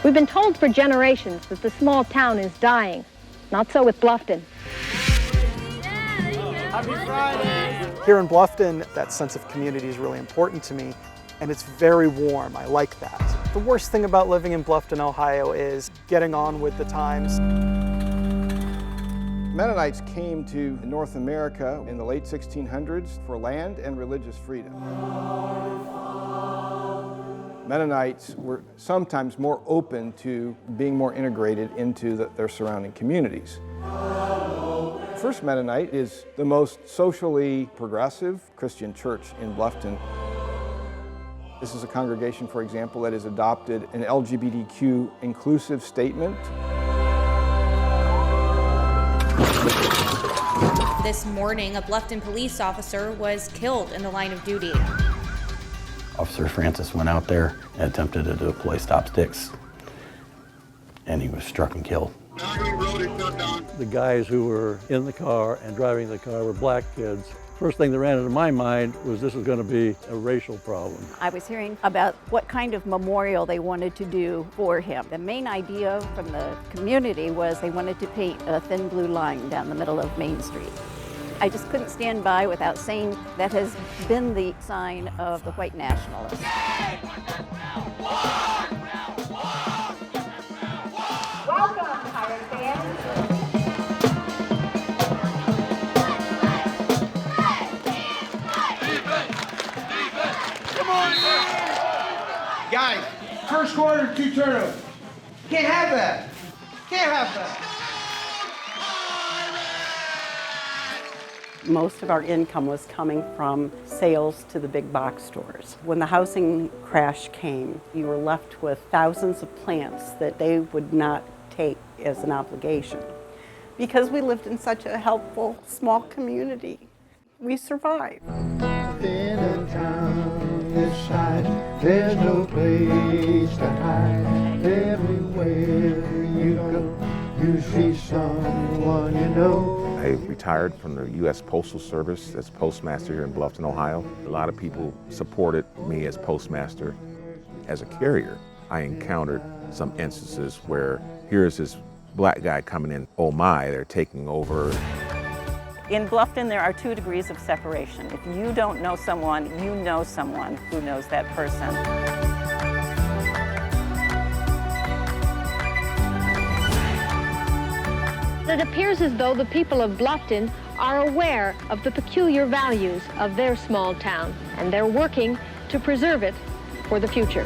We've been told for generations that the small town is dying. Not so with Bluffton. Happy Friday! Here in Bluffton, that sense of community is really important to me, and it's very warm. I like that. The worst thing about living in Bluffton, Ohio is getting on with the times. Mennonites came to North America in the late 1600s for land and religious freedom. Mennonites were sometimes more open to being more integrated into their surrounding communities. First Mennonite is the most socially progressive Christian church in Bluffton. This is a congregation, for example, that has adopted an LGBTQ inclusive statement. This morning, a Bluffton police officer was killed in the line of duty. Officer Francis went out there and attempted to deploy stop sticks, and he was struck and killed. The guys who were in the car and driving the car were black kids. First thing that ran into my mind was this was going to be a racial problem. I was hearing about what kind of memorial they wanted to do for him. The main idea from the community was they wanted to paint a thin blue line down the middle of Main Street. I just couldn't stand by without saying that has been the sign of the white nationalists. Welcome, Pirate fans. Come on, guys, first quarter, 2 turnovers. Can't have that. Can't have that. Most of our income was coming from sales to the big box stores. When the housing crash came, you were left with thousands of plants that they would not take as an obligation. Because we lived in such a helpful, small community, we survived. In a town this size, there's no place to hide. Everywhere you go, you see someone you know. I retired from the U.S. Postal Service as postmaster here in Bluffton, Ohio. A lot of people supported me as postmaster. As a carrier, I encountered some instances where here's this black guy coming in, oh my, they're taking over. In Bluffton, there are 2 degrees of separation. If you don't know someone, you know someone who knows that person. It appears as though the people of Bluffton are aware of the peculiar values of their small town, and they're working to preserve it for the future.